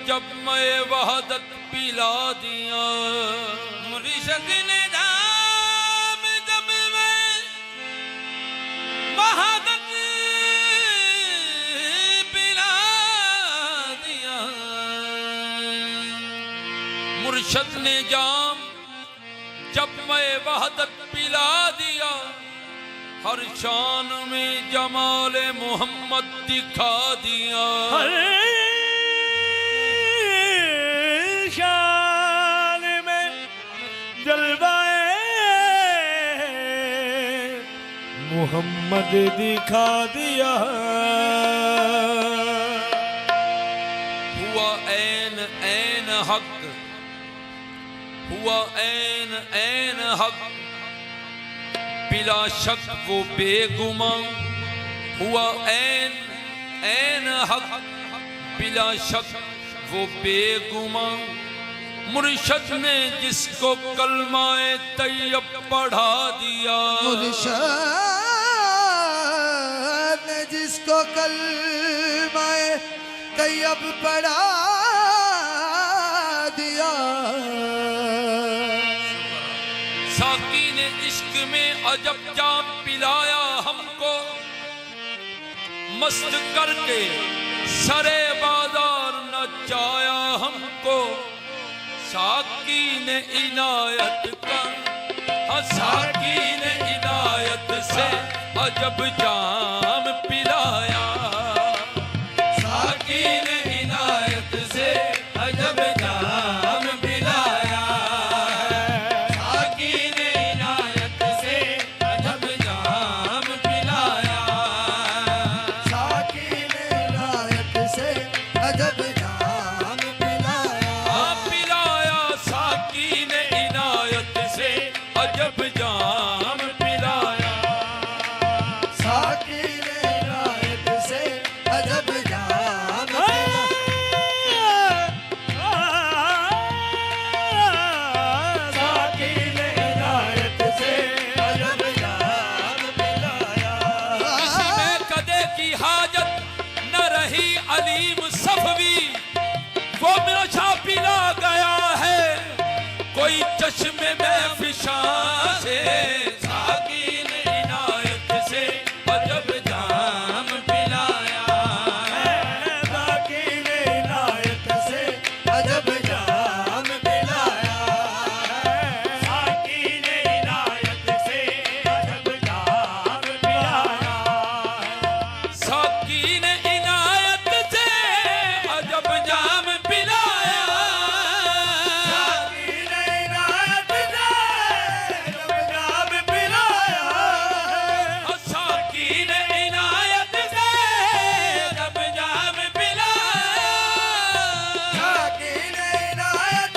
जब मैं वहदत पिला दिया। मुर्शिद ने जाम जब मैं वहदत पिला दिया। मुर्शिद ने जाम जब मैं वहदत पिला दिया। हर शान में जमाल मोहम्मद दिखा दिया। हर शान में जलवाए मोहम्मद दिखा दिया। हुआ ऐन ऐन हक, हुआ ऐन ऐन हक, बिला शक वो बेगुमा। हुआ ऐन ऐन हक, बिला शक वो बेगुमा। मुर्शिद ने जिसको कलमाए तैयब पढ़ा दिया। मुर्शिद ने जिसको कलमाए तैयब पढ़ा दिया। साकी ने इश्क में अजब जाम पिलाया हमको। मस्त करके सरे बाजार नचाया हमको। साकी ने इनायत का, हाँ साकी ने इनायत से अजब जाम पिलाया। साकी ने इनायत से अजब जाम पिलाया। साकी ने इनायत से अजब जाम पिलाया। साकी ने इनायत से अजब जाम पिलाया। पिलाया साकी ने इनायत से अजब जाम पिलाया। साकी ने इनायत से अजब जाम साकी ने इनायत से अजब जाम पिलाया। किसी में कदे की हाजत न रही अलीम सफवी। वो नशा पिला गया है कोई चश्मे में फिशा से। साकी ने इनायत से अजब जाम पिलाया। साकी ने इनायत से अजब जाम पिलाया। साकी ने इनायत से अजब जाम पिलाया। साकी ने इनायत से अजब जाम पिलाया। साकी ने इनायत से अजब जाम पिलाया। साकी ने इनायत से अजब जाम पिलाया। साकी ने इनायत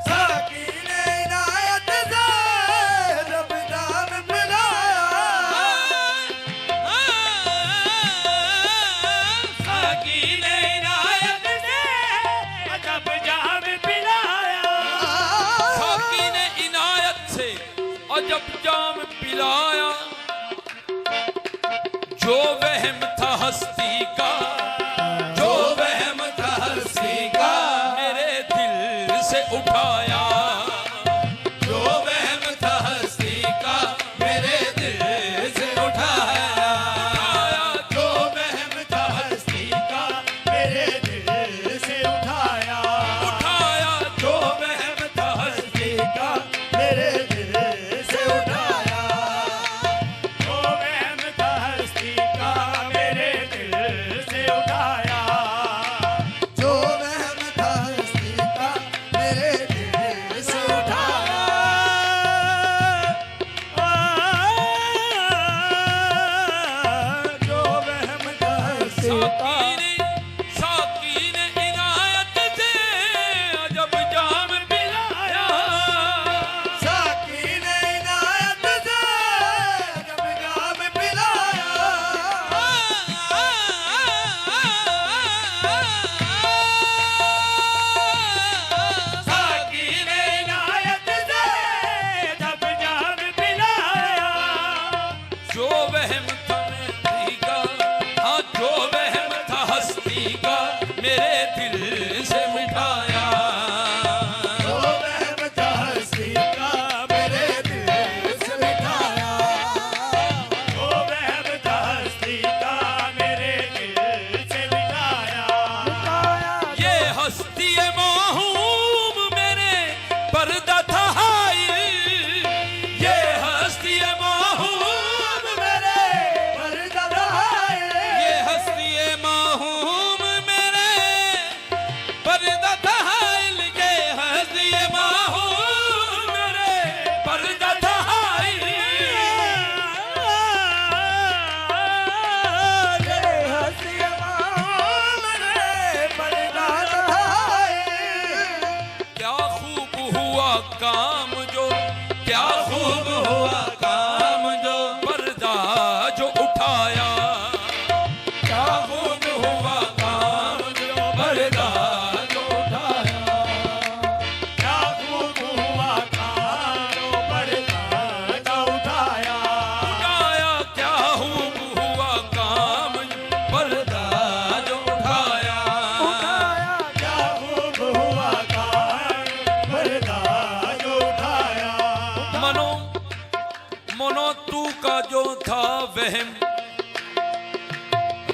साकी ने इनायत से अजब जाम पिलाया। साकी ने इनायत से अजब जाम पिलाया। साकी ने इनायत से अजब जाम पिलाया। जो वहम था हस्ती का, जो वहम था हस्ती का, मेरे दिल से उठाया। जो वहम था हस्ती का, मेरे दिल से उठाया। जो वहम था हस्ती का मेरे दिल से उठाया। उठाया जो वहम था हस्ती का मेरे दिल से उठाया। का जो था वहम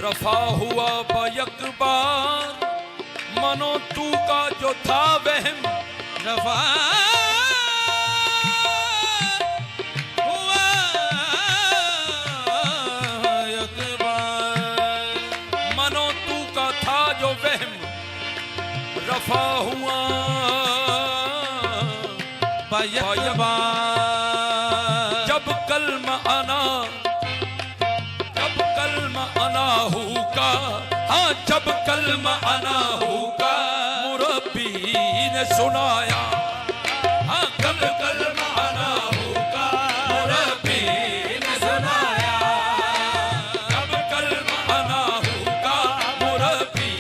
रफा हुआ बैक बार, मनो तू का जो था वहम रफा हुआ एक बार, मनो तू का था जो वहम रफा हुआ बैक बार। जब कल्म अनाहू का, हाँ जब कल्म अनाहू का मुरब्बी ने सुनाया, हाँ कल कल्म अनाहू का मुरब्बी ने सुनाया, जब कल्म अनाहू का मुरब्बी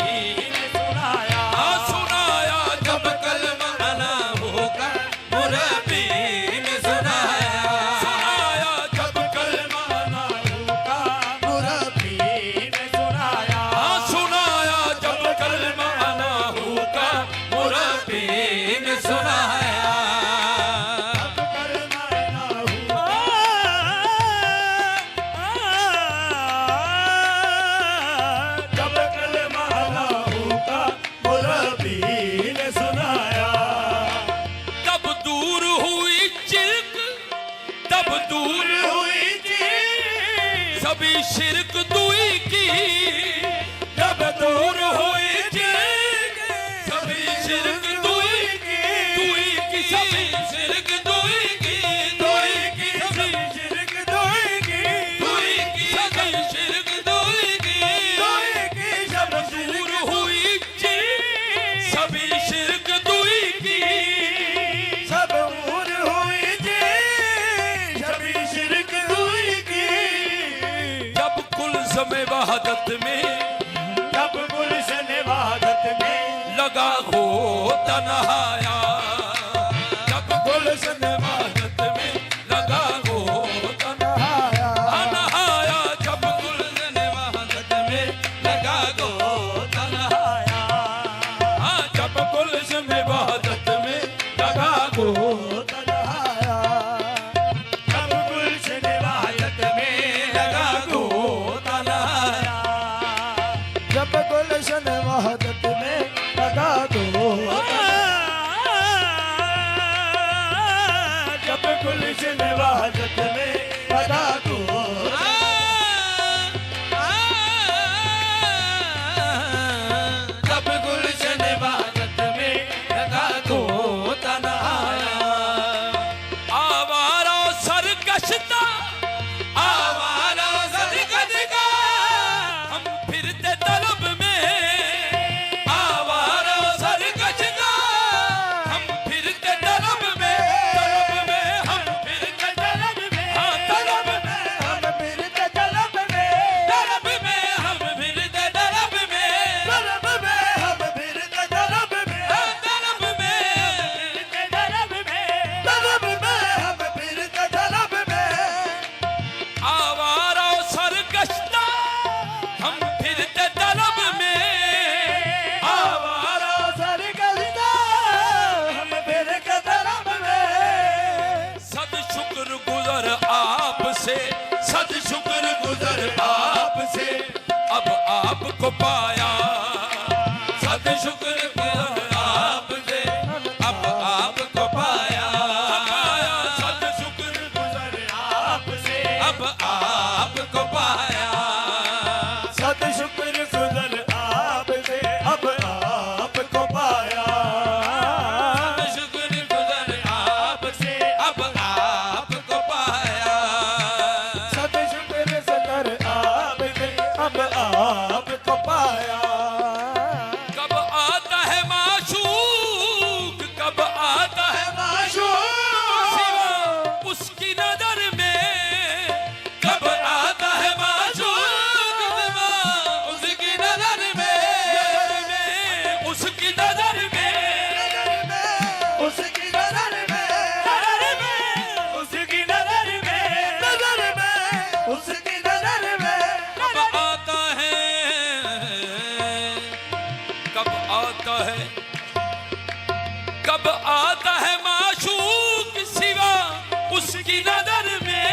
ने सुनाया, हाँ सुनाया जब कल्म अनाहू का मुरब्बी ने सुनाया, सुनाया जब कल्म अनाहू का मुरब्बी ने सुनाया, हाँ सुनाया जब कल्म अनाहू का मुरब्बी ने सुनाया। जब कलमा अल्लाहू का मुरब्बी ने सुनाया, तब दूर हुई चिल्क, तब दूर हुई जी सभी शिरक दुई की, जब दूर हुई जी सभी शिरक दुई की, दुई की सभी शिरक दुई की, दुई की सभी शिरक दोई की दुई की सभी शिरक दुई की, दोई की जब दूर हुई चिल्क सभी शिरक दुई की, सब दूर हुई जी सभी शिरक दोई की, जब कुल समय वहादत में जब गुलशन इबादत में लगा हो तन्हाया, जब गुलशन इबादत में लगा हो तन्हाया, अनहाया जब गुलशन इबादत में लगा हो तन्हाया, हाँ जब गुलशन इबादत में लगा हो तन्हाया, जब गुलशन इबादत में लगा गो तन्हाया, जब गुलशन वहदत में लगा दो, जब गुलशन इबादत में लगा गो जब गुलशन इबादत में लगा गो तन्हाया, आवारा सरकशता आवारा सरगदगा हम फिरते तलब में, आवारा सरगदगा हम फिरते तलब में हम फिरते तलब में हाँ तलब में हम फिरते तलब में तलब में हम फिरते तलब में तलब में हम फिरते तलब में तलब में तलब में तलब में हम फिरते तलब में आवारा सरकशता हम फिरते तलब में, आवारा सरगदगा हम फिरते तलब में सद शुक्र गुजर आपसे, सद शुक्र गुजर आपसे अब आपको पाया, सद शुक्र गुजर आपसे अब आपको पाया, पाया सद शुक्र गुजर आपसे अब आपको पाया, सत शुक्र गुजर आपसे अब आपको पाया, सद शुक्र गुजर आपसे अब आपको पाया, सत शुक्र गुजर आपसे अब आपको पाया, कब आता है माशूक, कब आता है माशूक सिवा उसकी नजर में, कब आता है माशूक सिवा उसकी नजर में, उसकी नजर में, उसकी नजर में उसकी नजर में नजर में उसकी नजर में कब आता है, कब आता है, कब आता है माशूक सिवा उसकी नजर में,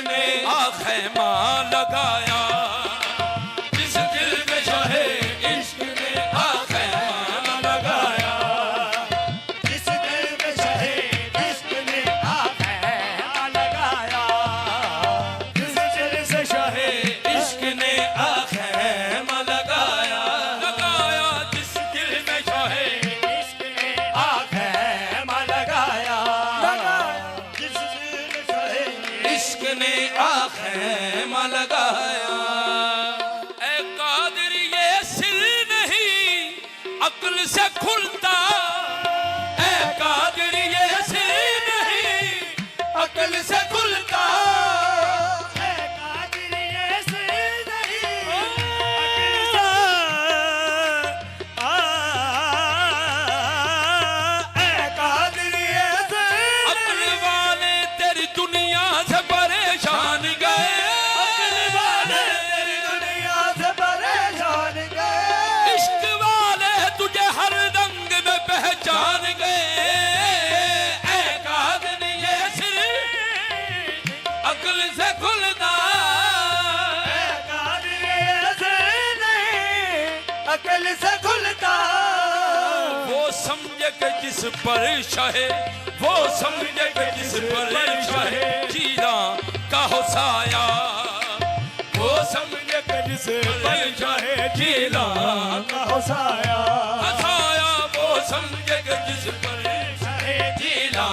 ने आखैमा लगाया जिस दिल में शाहे इश्क ने आखैमा लगाया जिस दिल में शहे इश्क ने आखैमा लगाया जिस दिल से शाहे इश्क ने आखैमा लगाया लगाया जिस दिल में शाहे इश्क ने आखैमा लगाया जिस दिल में शहे इश्क ने आखैमा लगाया ऐ कादिर ये सिर नहीं अक्ल से खुलता ऐ कादिर ये सिर नहीं अक्ल से खुलता है कादिर ये से नहीं अकल सा है कादिर ये से अक्ल वाले तेरी दुनिया से परेशान गए अकल वाले तेरी दुनिया से परेशान गए इश्क वाले तुझे हर रंग में पहचान गए ऐ कादिर ये सिर अक्ल से खुलता है कादिर ये से नहीं अकल से खुलता वो समझे कि जिस पर शाहे वो समझे कि जिस पर शाहे जीरा का हो साया वो समझे कि जिस पर शाहे जीरा का होसाया हसाया वो समझे कि जिस पर शाहे जीरा